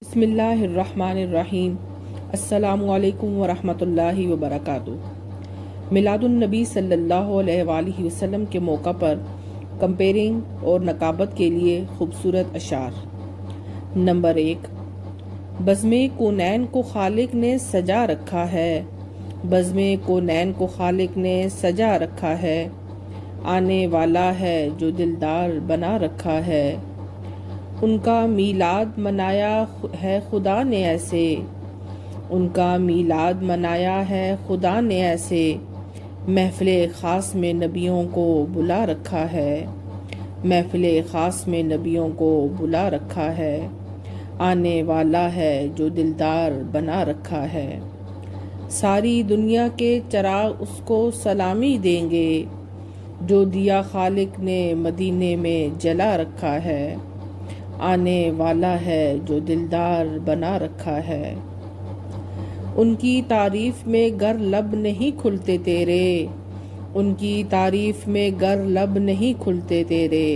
بسم اللہ الرحمن الرحیم۔ السلام علیکم ورحمۃ اللہ وبرکاتہ۔ میلاد النبی صلی اللہ علیہ وآلہ وسلم کے موقع پر کمپیئرنگ اور نقابت کے لیے خوبصورت اشعار۔ نمبر 1، بزم کونین کو خالق نے سجا رکھا ہے، بزم کونین کو خالق نے سجا رکھا ہے، آنے والا ہے جو دلدار بنا رکھا ہے۔ ان کا میلاد منایا ہے خدا نے ایسے، ان کا میلاد منایا ہے خدا نے ایسے، محفل خاص میں نبیوں کو بلا رکھا ہے، محفل خاص میں نبیوں کو بلا رکھا ہے، آنے والا ہے جو دلدار بنا رکھا ہے۔ ساری دنیا کے چراغ اس کو سلامی دیں گے، جو دیا خالق نے مدینے میں جلا رکھا ہے، آنے والا ہے جو دلدار بنا رکھا ہے۔ ان کی تعریف میں گر لب نہیں کھلتے تیرے، ان کی تعریف میں گر لب نہیں کھلتے تیرے،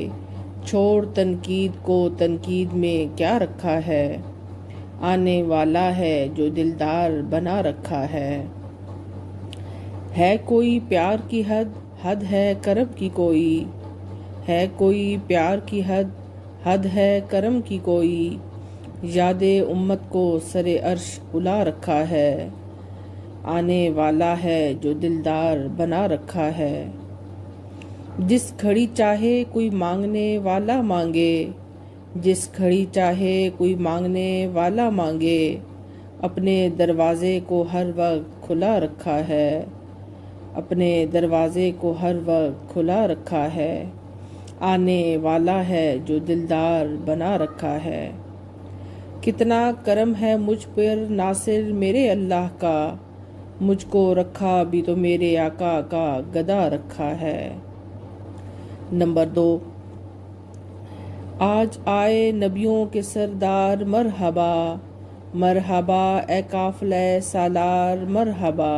چھوڑ تنقید کو تنقید میں کیا رکھا ہے، آنے والا ہے جو دلدار بنا رکھا ہے کوئی پیار کی حد، حد ہے کرم کی کوئی، ہے کوئی پیار کی حد، حد ہے کرم کی کوئی، یاد امت کو سر عرش الا رکھا ہے، آنے والا ہے جو دلدار بنا رکھا ہے۔ جس گھڑی چاہے کوئی مانگنے والا مانگے، جس گھڑی چاہے کوئی مانگنے والا مانگے، اپنے دروازے کو ہر وقت کھلا رکھا ہے، اپنے دروازے کو ہر وقت کھلا رکھا ہے، آنے والا ہے جو دلدار بنا رکھا ہے۔ کتنا کرم ہے مجھ پر ناصر میرے اللہ کا، مجھ کو رکھا بھی تو میرے آقا کا گدا رکھا ہے۔ نمبر 2، آج آئے نبیوں کے سردار مرحبا، مرحبا اے قافلہ سالار مرحبا،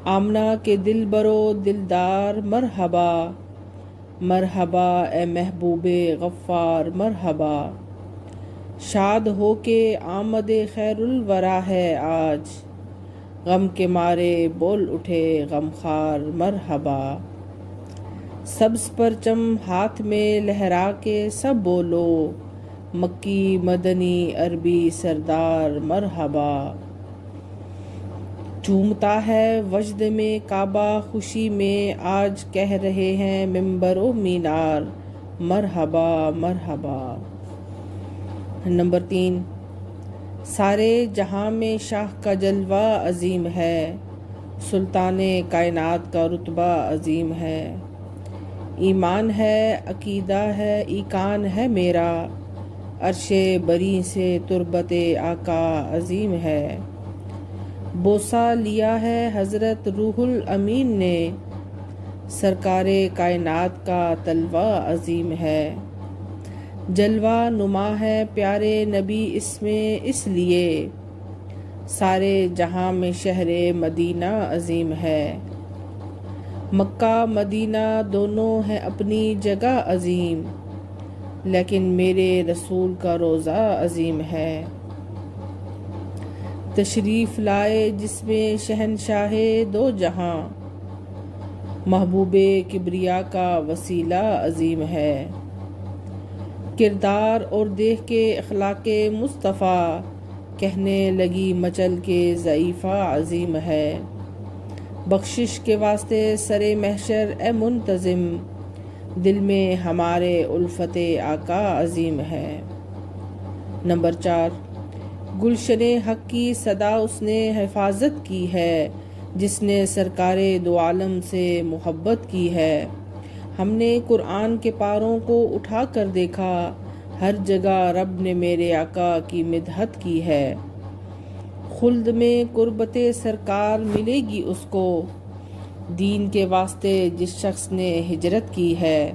آمنہ کے دل برو دلدار مرحبا، مرحبا اے محبوب غفار مرحبا، شاد ہو کے آمد خیر الورا ہے آج، غم کے مارے بول اٹھے غمخوار مرحبا، سبز پرچم ہاتھ میں لہرا کے سب بولو، مکی مدنی عربی سردار مرحبا، جھومتا ہے وجد میں کعبہ خوشی میں، آج کہہ رہے ہیں ممبر و مینار مرحبا مرحبا۔ نمبر 3، سارے جہاں میں شاہ کا جلوہ عظیم ہے، سلطان کائنات کا رتبہ عظیم ہے، ایمان ہے عقیدہ ہے ایقان ہے میرا، عرش بری سے تربت آقا عظیم ہے، بوسہ لیا ہے حضرت روح الامین نے، سرکار کائنات کا طلوہ عظیم ہے، جلوہ نما ہے پیارے نبی اس میں اس لیے، سارے جہاں میں شہر مدینہ عظیم ہے، مکہ مدینہ دونوں ہیں اپنی جگہ عظیم، لیکن میرے رسول کا روضہ عظیم ہے، تشریف لائے جس میں شہنشاہ دو جہاں، محبوب کبریا کا وسیلہ عظیم ہے، کردار اور دیکھ کے اخلاق مصطفیٰ، کہنے لگی مچل کے ضعیفہ عظیم ہے، بخشش کے واسطے سر محشر اے منتظم، دل میں ہمارے الفت آقا عظیم ہے۔ نمبر 4، گلشن حق کی صدا اس نے حفاظت کی ہے، جس نے سرکار دو عالم سے محبت کی ہے، ہم نے قرآن کے پاروں کو اٹھا کر دیکھا، ہر جگہ رب نے میرے آقا کی مدحت کی ہے، خلد میں قربت سرکار ملے گی اس کو، دین کے واسطے جس شخص نے ہجرت کی ہے،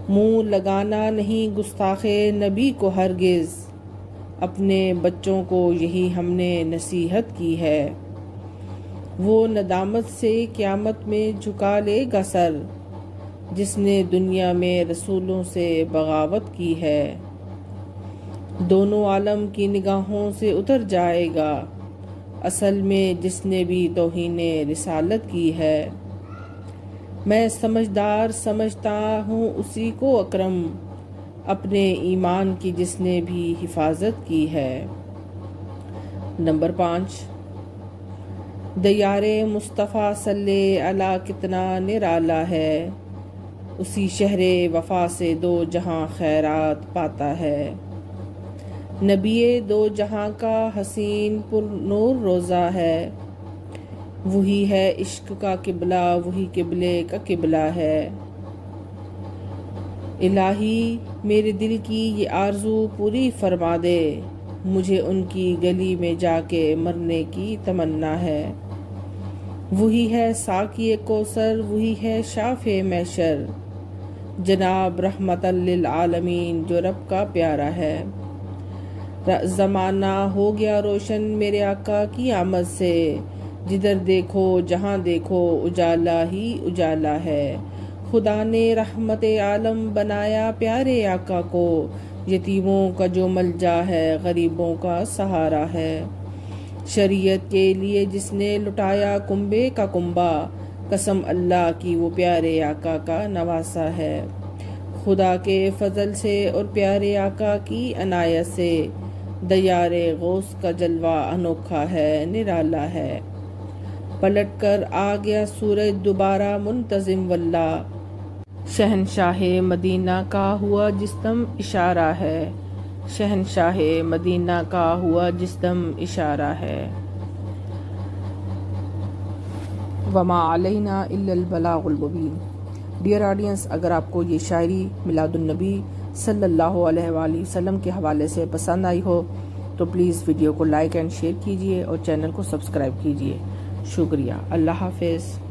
منہ لگانا نہیں گستاخ نبی کو ہرگز، اپنے بچوں کو یہی ہم نے نصیحت کی ہے، وہ ندامت سے قیامت میں جھکا لے گا سر، جس نے دنیا میں رسولوں سے بغاوت کی ہے، دونوں عالم کی نگاہوں سے اتر جائے گا، اصل میں جس نے بھی توہین رسالت کی ہے۔ میں سمجھدار سمجھتا ہوں اسی کو اکرم، اپنے ایمان کی جس نے بھی حفاظت کی ہے۔ نمبر 5، دیار مصطفیٰ صلی علی کتنا نرالا ہے، اسی شہر وفا سے دو جہاں خیرات پاتا ہے۔ نبی دو جہاں کا حسین پر نور روزہ ہے، وہی ہے عشق کا قبلہ، وہی قبلے کا قبلہ ہے۔ الہی میرے دل کی یہ آرزو پوری فرما دے، مجھے ان کی گلی میں جا کے مرنے کی تمنا ہے۔ وہی ہے ساقی کوثر، وہی ہے شافع محشر، جناب رحمت للعالمین جو رب کا پیارا ہے۔ زمانہ ہو گیا روشن میرے آقا کی آمد سے، جدھر دیکھو جہاں دیکھو اجالا ہی اجالا ہے۔ خدا نے رحمت عالم بنایا پیارے آقا کو، یتیموں کا جو ملجا ہے غریبوں کا سہارا ہے۔ شریعت کے لیے جس نے لٹایا کنبے کا کنبہ، قسم اللہ کی وہ پیارے آقا کا نواسا ہے۔ خدا کے فضل سے اور پیارے آقا کی عنایت سے، دیار غوث کا جلوہ انوکھا ہے، نرالا ہے۔ پلٹ کر آ گیا سورج دوبارہ منتظم واللہ، شہنشاہ مدینہ کا ہوا جس دم اشارہ ہے، شہنشاہ مدینہ کا ہوا جس دم اشارہ ہے۔ وما علینا الا البلاغ المبین۔ ڈیئر آڈینس، اگر آپ کو یہ شاعری میلاد النبی صلی اللہ علیہ وآلہ وسلم کے حوالے سے پسند آئی ہو تو پلیز ویڈیو کو لائک اینڈ شیئر کیجیے اور چینل کو سبسکرائب کیجیے۔ شکریہ۔ اللہ حافظ۔